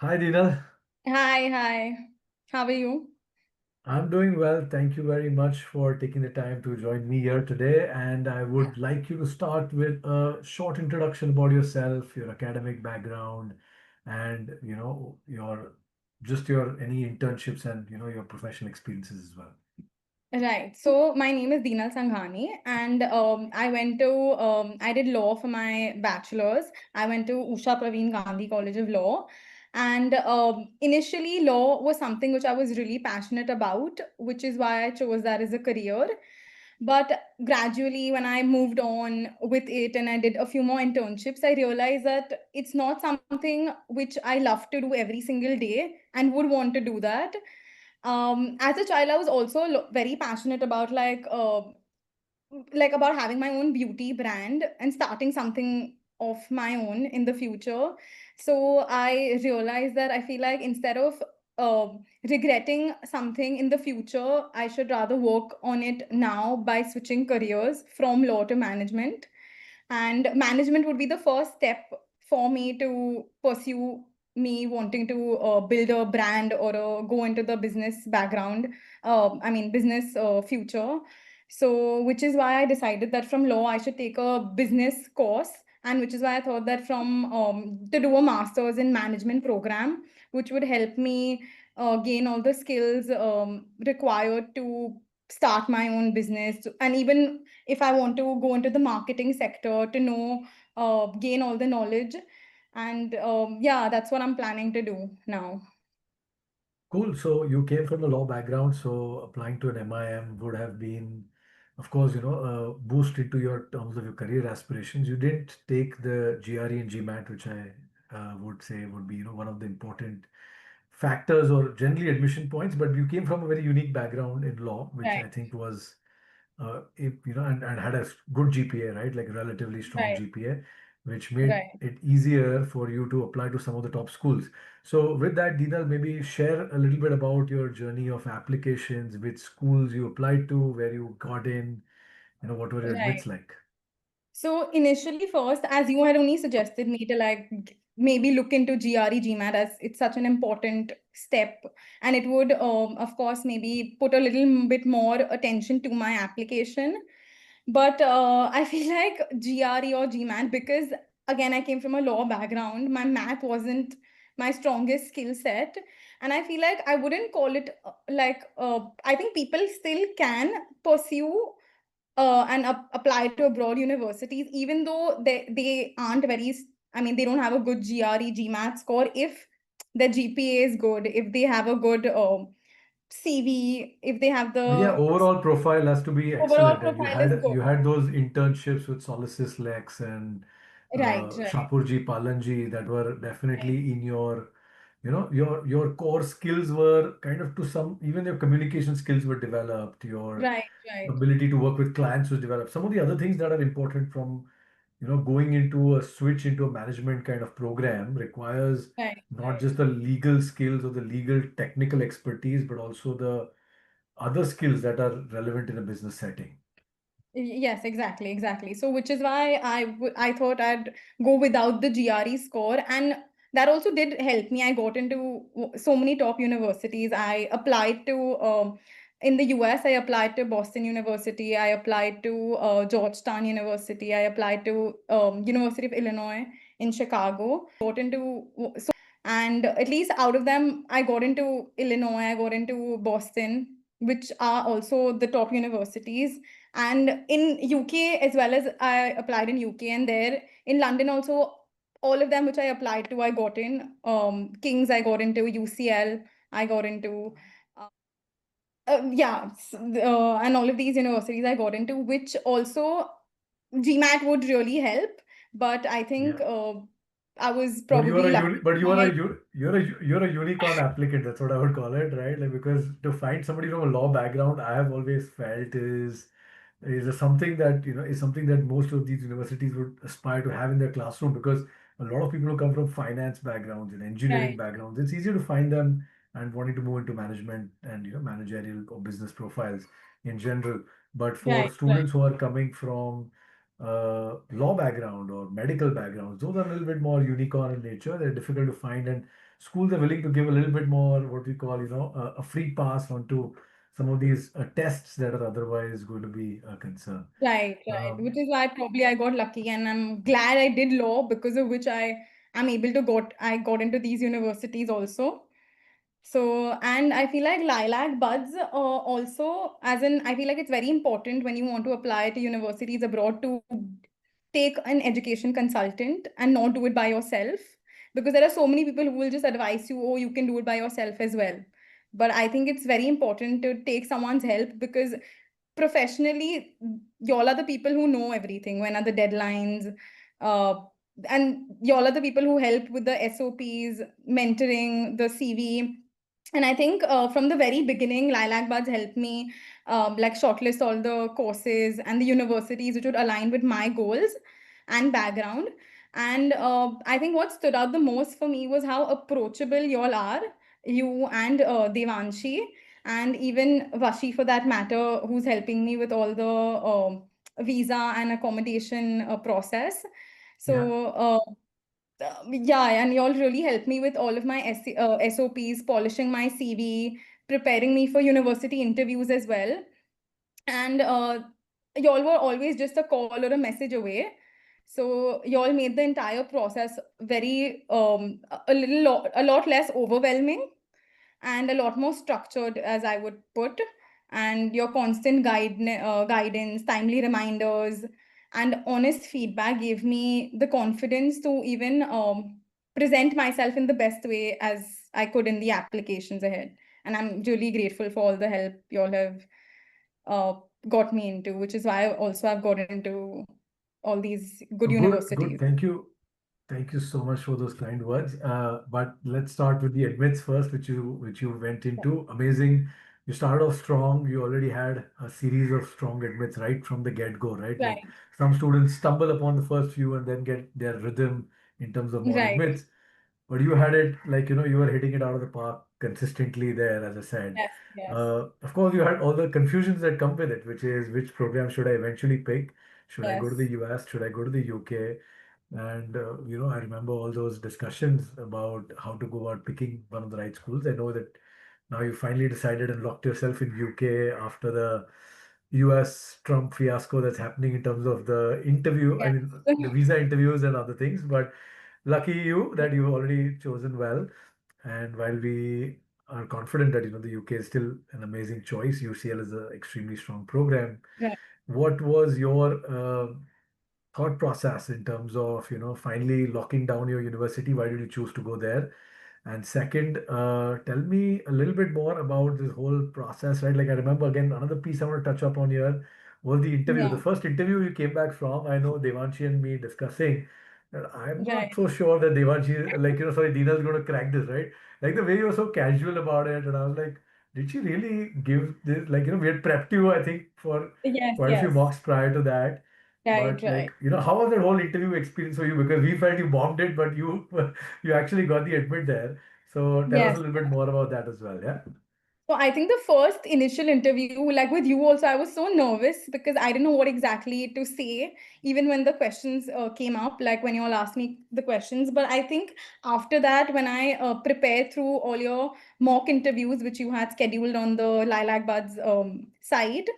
Hi, Dinal. Hi, hi. How are you? I'm doing well. Thank you very much for taking the time to join me here today. And I would like you to start with a short introduction about yourself, your academic background, and your any internships and your professional experiences as well. Right. So my name is Dinal Sanghani, and I did law for my bachelor's. I went to Usha Praveen Gandhi College of Law. And initially, law was something which I was really passionate about, which is why I chose that as a career. But gradually, when I moved on with it and I did a few more internships, I realized that it's not something which I love to do every single day and would want to do that. As a child, I was also very passionate about about having my own beauty brand and starting something of my own in the future. So I realized that I feel like instead of regretting something in the future, I should rather work on it now by switching careers from law to management. And management would be the first step for me to pursue me wanting to build a brand or go into the business background, business future. So which is why I decided that from law I should take a business course, and which is why I thought that from to do a master's in management program, which would help me gain all the skills required to start my own business. And even if I want to go into the marketing sector, to know, gain all the knowledge. And yeah, that's what I'm planning to do now. Cool. So you came from a law background, so applying to an MIM would have been, of course, a boost into your terms of your career aspirations. You didn't take the GRE and GMAT, which I would say would be, one of the important factors or generally admission points, but you came from a very unique background in law, which Right, I think was and had a good GPA, right? Like a relatively strong right, GPA, which made right. it easier for you to apply to some of the top schools. So with that, Dinal, maybe share a little bit about your journey of applications, which schools you applied to, where you got in, what were your Right. admits like? So initially, first, as you had only suggested me to maybe look into GRE GMAT, as it's such an important step, and it would, of course, maybe put a little bit more attention to my application. But I feel like GRE or GMAT, because again, I came from a law background, my math wasn't my strongest skill set. And I feel like I wouldn't call it I think people still can pursue and apply to abroad universities, even though they aren't they don't have a good GRE, GMAT score. If their GPA is good, if they have a good CV, if they have Yeah, the overall profile has to be overall excellent, and you profile is had good. you had those internships with Solisys Lex and Right, right, Shapurji Palanji that were right, definitely in your, your core skills were kind of to some, even your communication skills were developed, your right, right, ability to work with clients was developed. Some of the other things that are important from, going into a switch into a management kind of program requires right, not right. just the legal skills or the legal technical expertise, but also the other skills that are relevant in a business setting. Yes, exactly, exactly. So, which is why I thought I'd go without the GRE score, and that also did help me. I got into so many top universities. I applied to in the US. I applied to Boston University. I applied to Georgetown University. I applied to University of Illinois in Chicago. Got into and at least out of them, I got into Illinois. I got into Boston, which are also the top universities. And in UK as well, as I applied in UK, and there in London also, all of them which I applied to, I got in. King's I got into, UCL I got into. uh, and all of these universities I got into, which also GMAT would really help. But I think Yeah. I was But you are probably a lucky. but you're a unicorn applicant. That's what I would call it, right? Like because to find somebody from a law background, I have always felt something that is something that most of these universities would aspire to have in their classroom, because a lot of people who come from finance backgrounds and engineering Right, backgrounds, it's easier to find them and wanting to move into management and managerial or business profiles in general. But for right, right. students who are coming from law background or medical backgrounds, those are a little bit more unicorn in nature. They're difficult to find, and schools are willing to give a little bit more, what we call, a free pass onto some of these tests that are otherwise going to be a concern. Right, right. Um, Which is why probably I got lucky, and I'm glad I did law, because of which am able to got into these universities also. So, and I feel like Lilac Buds also, as in, I feel like it's very important when you want to apply to universities abroad to take an education consultant and not do it by yourself. Because there are so many people who will just advise you, oh, you can do it by yourself as well. But I think it's very important to take someone's help, because professionally, y'all are the people who know everything. When are the deadlines? Uh, and y'all are the people who help with the SOPs, mentoring, the CV. And I think from the very beginning, Lilac Buds helped me like shortlist all the courses and the universities which would align with my goals and background. And I think what stood out the most for me was how approachable y'all are, you and Devanshi, and even Vashi for that matter, who's helping me with all the visa and accommodation process. yeah. So yeah, and y'all really helped me with all of my SOPs, polishing my CV, preparing me for university interviews as well. And y'all were always just a call or a message away. So y'all made the entire process very a lot less overwhelming and a lot more structured, as I would put. And your constant guidance, timely reminders, and honest feedback gave me the confidence to even present myself in the best way as I could in the applications ahead. And I'm really grateful for all the help you all have uh, got me into, which is why also I've got into all these good Good, good. universities. Thank you. Thank you so much for those kind words. But let's start with the admits first, which you went into. Amazing. You started off strong. You already had a series of strong admits right from the get-go, right? Like Right, some students stumble upon the first few and then get their rhythm in terms of more right. admits. But you had it like, you were hitting it out of the park consistently there, as I said. Yes, yes, Of course, you had all the confusions that come with it, which is which program should I eventually pick? Should I go to the yes, US? Should I go to the UK? And I remember all those discussions about how to go about picking one of the right schools. I know that now you finally decided and locked yourself in UK after the US Trump fiasco that's happening in terms of the interview, I yes. mean, the visa interviews and other things. But lucky you that you've already chosen well. And while we are confident that the UK is still an amazing choice, UCL is an extremely strong program. Right. What was your thought process in terms of finally locking down your university? Why did you choose to go there? And second, tell me a little bit more about this whole process, right? Like I remember again, another piece I want to touch up on here was the interview. The Yeah, first interview you came back from, I know Devanshi and me discussing that I'm not right. so sure that Devanshi, like, sorry, Dinal is going to crack this, right? Like the way you were so casual about it. And I was like, did she really give this? Like, we had prepped you, I think, for Yes, quite a few yes. mocks prior to that. Right, But right. like, how was that whole interview experience for you? Because we felt you bombed it, but you you actually got the admit there. So tell us a Yes. little bit more about that as well. Yeah. So I think the first initial interview, like with you also, I was so nervous because I didn't know what exactly to say, even when the questions came up, like when you all asked me the questions. But I think after that, when I prepared through all your mock interviews, which you had scheduled on the Lilac Buds site,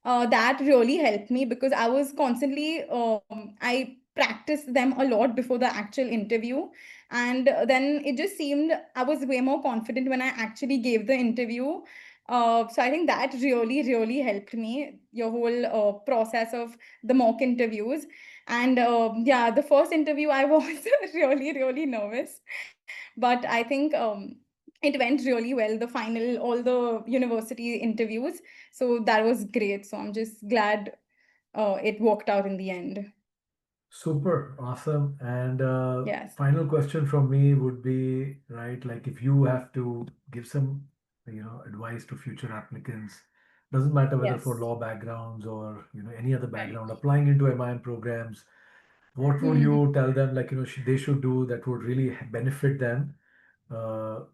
that really helped me because I was constantly, I practiced them a lot before the actual interview. And then it just seemed I was way more confident when I actually gave the interview. So I think that really, really helped me, your whole process of the mock interviews. And yeah, the first interview, I was really, really nervous. But I think it went really well, the final, all the university interviews. So that was great. So I'm just glad it worked out in the end. Super awesome. And Yes. final question from me would be, right, like if you have to give some, advice to future applicants, doesn't matter whether for Yes. law backgrounds or, any other Right. background, applying into MIM programs, what would Hmm. you tell them, like, they should do that would really benefit them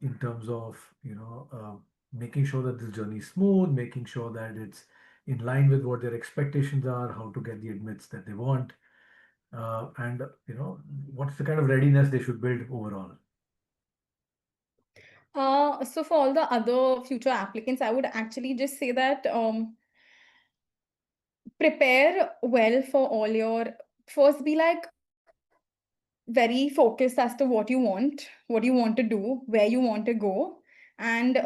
in terms of, making sure that this journey is smooth, making sure that it's in line with what their expectations are, how to get the admits that they want, and what's the kind of readiness they should build overall. So for all the other future applicants, I would actually just say that prepare well for all your, first be like very focused as to what you want to do, where you want to go, and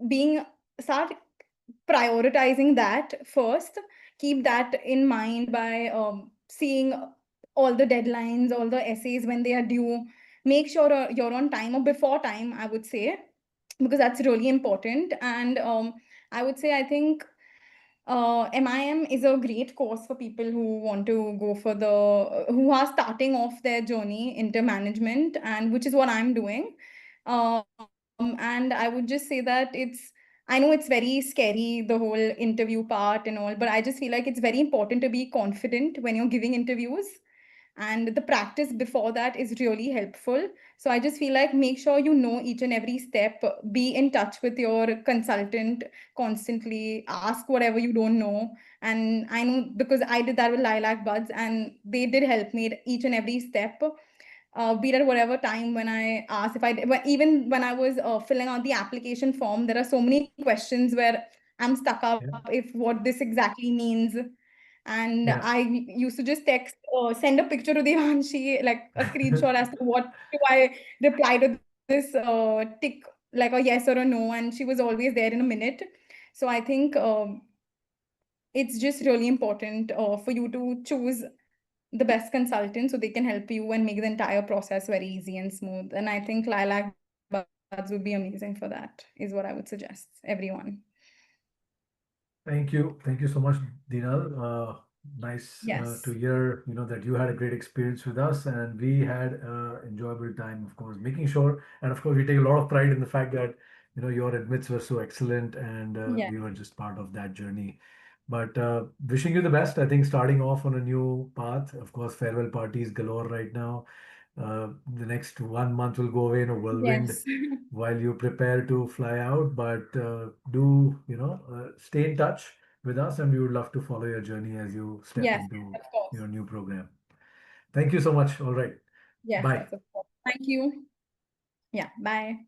being start prioritizing that first. Keep that in mind by seeing all the deadlines, all the essays when they are due. Make sure you're on time or before time, I would say, because that's really important. And I would say, I think MIM is a great course for people who want to go for who are starting off their journey into management, and which is what I'm doing. And I would just say that I know it's very scary, the whole interview part and all, but I just feel like it's very important to be confident when you're giving interviews, and the practice before that is really helpful. So I just feel like make sure you know each and every step, be in touch with your consultant constantly, ask whatever you don't know. And I know because I did that with LilacBuds, and they did help me at each and every step. Be it at whatever time when I asked, even when I was filling out the application form, there are so many questions where I'm stuck up Yeah. if what this exactly means. And Yeah. I used to just send a picture to the Devanshi, like a screenshot as to what do I reply to this tick, like a yes or a no, and she was always there in a minute. So I think it's just really important for you to choose the best consultant so they can help you and make the entire process very easy and smooth. And I think Lilac Buds would be amazing for that, is what I would suggest everyone. Thank you. Thank you so much, Dinal. Nice Yes. to hear, that you had a great experience with us and we had enjoyable time, of course, making sure. And of course, we take a lot of pride in the fact that, your admits were so excellent and Yeah. we were just part of that journey. But wishing you the best. I think starting off on a new path, of course, farewell parties galore right now. The next 1 month will go away in a whirlwind Yes. while you prepare to fly out. But do stay in touch with us, and we would love to follow your journey as you step Yes, into of course. your new program. Thank you so much. All right, Yes, bye. yes, of course. Thank you. Yeah, bye.